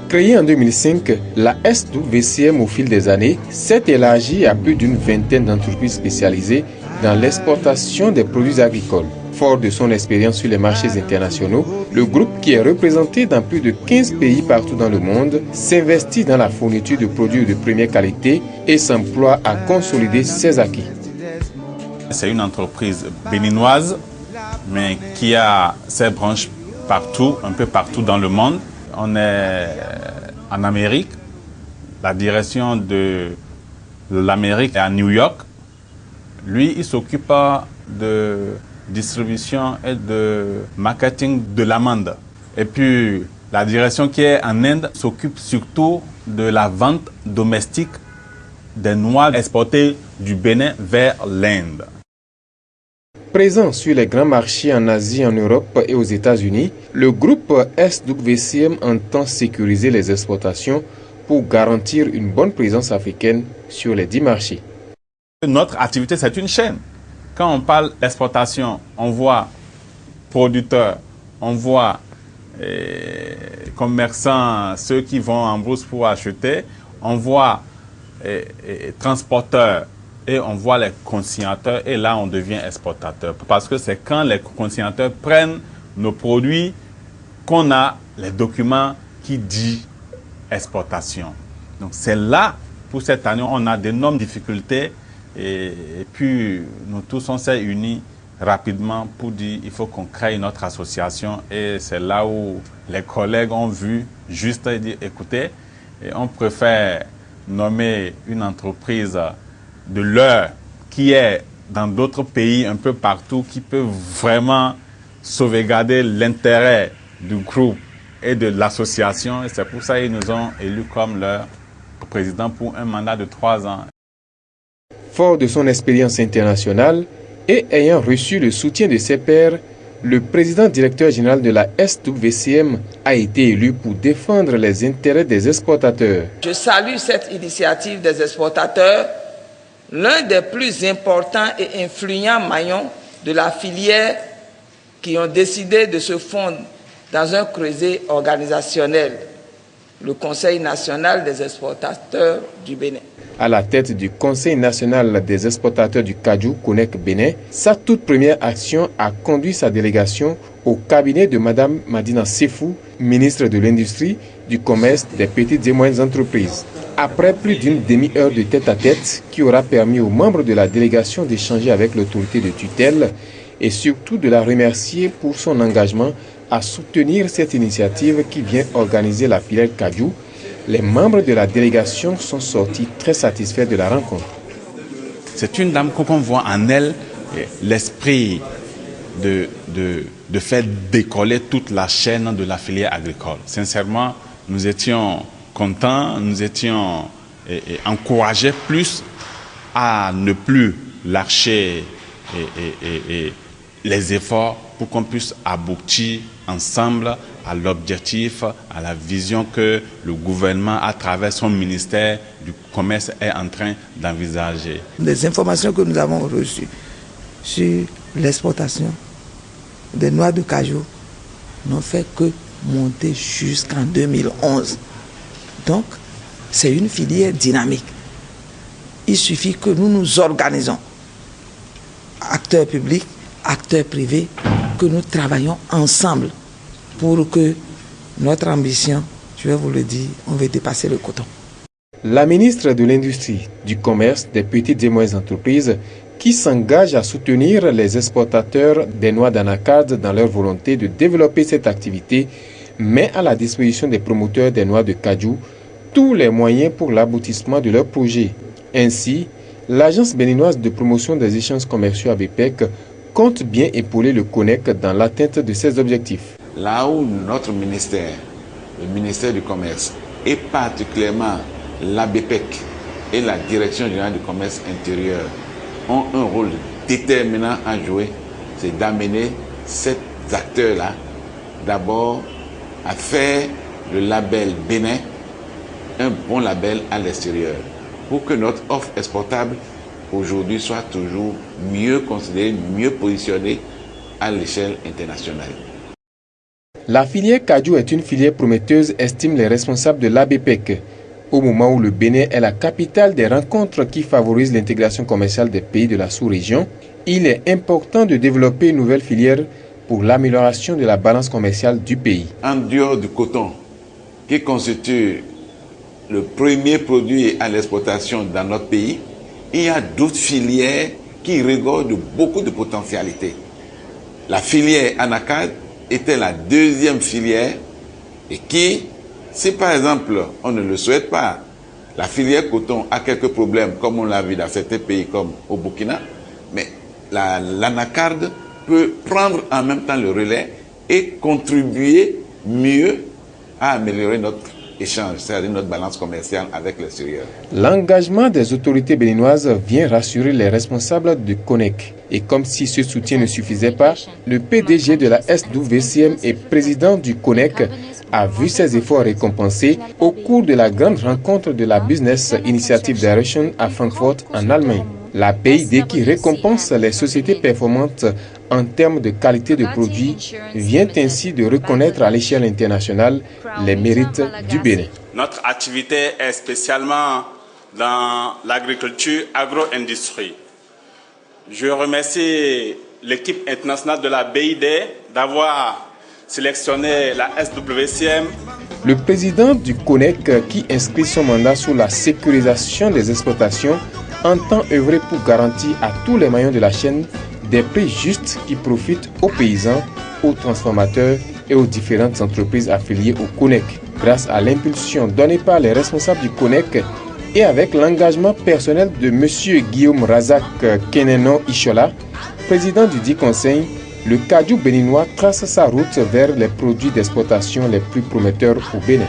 Créée en 2005, la SWCM au fil des années s'est élargie à plus d'une vingtaine d'entreprises spécialisées dans l'exportation des produits agricoles. Fort de son expérience sur les marchés internationaux, le groupe, qui est représenté dans plus de 15 pays partout dans le monde, s'investit dans la fourniture de produits de première qualité et s'emploie à consolider ses acquis. C'est une entreprise béninoise, mais qui a ses branches partout, un peu partout dans le monde. On est en Amérique. La direction de l'Amérique est à New York. Lui, il s'occupe de distribution et de marketing de l'amande. Et puis, la direction qui est en Inde s'occupe surtout de la vente domestique des noix exportées du Bénin vers l'Inde. Présent sur les grands marchés en Asie, en Europe et aux États-Unis, le groupe SWCM entend sécuriser les exportations pour garantir une bonne présence africaine sur les 10 marchés. Notre activité, c'est une chaîne. Quand on parle d'exportation, on voit producteurs, on voit commerçants, ceux qui vont en bourse pour acheter, on voit transporteurs, et on voit les consignateurs, et là on devient exportateur. Parce que c'est quand les consignateurs prennent nos produits qu'on a les documents qui disent exportation. Donc c'est là, pour cette année, on a d'énormes difficultés, et puis nous tous on s'est unis rapidement pour dire il faut qu'on crée notre association, et c'est là où les collègues ont vu juste et dire écoutez, on préfère nommer une entreprise de l'heure qui est dans d'autres pays un peu partout, qui peut vraiment sauvegarder l'intérêt du groupe et de l'association. Et c'est pour ça qu'ils nous ont élus comme leur président pour un mandat de 3 ans. Fort de son expérience internationale et ayant reçu le soutien de ses pairs, le président directeur général de la SWCM a été élu pour défendre les intérêts des exportateurs. Je salue cette initiative des exportateurs, l'un des plus importants et influents maillons de la filière qui ont décidé de se fondre dans un creuset organisationnel, le Conseil national des exportateurs du Bénin. À la tête du Conseil national des exportateurs du Kaju, Connect Bénin, sa toute première action a conduit sa délégation au cabinet de Mme Madina Sefou, ministre de l'Industrie, du Commerce, des petites et moyennes entreprises. Après plus d'une demi-heure de tête-à-tête qui aura permis aux membres de la délégation d'échanger avec l'autorité de tutelle et surtout de la remercier pour son engagement à soutenir cette initiative qui vient organiser la filière Kaju, les membres de la délégation sont sortis très satisfaits de la rencontre. C'est une dame qu'on voit en elle l'esprit de faire décoller toute la chaîne de la filière agricole. Sincèrement, nous étions contents, nous étions encouragés plus à ne plus lâcher les efforts pour qu'on puisse aboutir ensemble à l'objectif, à la vision que le gouvernement, à travers son ministère du Commerce, est en train d'envisager. Les informations que nous avons reçues sur l'exportation des noix de cajou n'ont fait que monter jusqu'en 2011. Donc, c'est une filière dynamique. Il suffit que nous nous organisons, acteurs publics, acteurs privés, que nous travaillons ensemble pour que notre ambition, je vais vous le dire, on veut dépasser le coton. La ministre de l'Industrie, du Commerce, des petites et moyennes entreprises, qui s'engage à soutenir les exportateurs des noix d'anacarde dans leur volonté de développer cette activité, met à la disposition des promoteurs des noix de Kaju tous les moyens pour l'aboutissement de leur projet. Ainsi, l'Agence béninoise de promotion des échanges commerciaux ABPEC compte bien épauler le CONEC dans l'atteinte de ses objectifs. Là où notre ministère, le ministère du Commerce, et particulièrement l'ABPEC et la Direction générale du commerce intérieur ont un rôle déterminant à jouer, c'est d'amener ces acteurs-là d'abord à faire le label Bénin un bon label à l'extérieur pour que notre offre exportable aujourd'hui soit toujours mieux considérée, mieux positionnée à l'échelle internationale. La filière Kaju est une filière prometteuse, estiment les responsables de l'ABPEC. Au moment où le Bénin est la capitale des rencontres qui favorisent l'intégration commerciale des pays de la sous-région, il est important de développer une nouvelle filière pour l'amélioration de la balance commerciale du pays. En dehors du coton, qui constitue le premier produit à l'exportation dans notre pays, il y a d'autres filières qui regorgent beaucoup de potentialités. La filière anacarde était la deuxième filière et qui, si par exemple on ne le souhaite pas, la filière coton a quelques problèmes comme on l'a vu dans certains pays comme au Burkina, mais l'anacarde peut prendre en même temps le relais et contribuer mieux à améliorer notre échange, c'est-à-dire notre balance commerciale avec l'extérieur. L'engagement des autorités béninoises vient rassurer les responsables de CONEC. Et comme si ce soutien ne suffisait pas, le PDG de la SWCM et président du CONEC a vu ses efforts récompensés au cours de la grande rencontre de la Business Initiative Direction à Francfort en Allemagne. La BID qui récompense les sociétés performantes en termes de qualité de produits vient ainsi de reconnaître à l'échelle internationale les mérites du Bénin. Notre activité est spécialement dans l'agriculture agro-industrie. Je remercie l'équipe internationale de la BID d'avoir sélectionné la SWCM. Le président du CONEC qui inscrit son mandat sous la sécurisation des exportations entend œuvrer pour garantir à tous les maillons de la chaîne des prix justes qui profitent aux paysans, aux transformateurs et aux différentes entreprises affiliées au CONEC. Grâce à l'impulsion donnée par les responsables du CONEC et avec l'engagement personnel de M. Guillaume Razak Keneno Ishola, président du dit conseil, le Kaju béninois trace sa route vers les produits d'exportation les plus prometteurs au Bénin.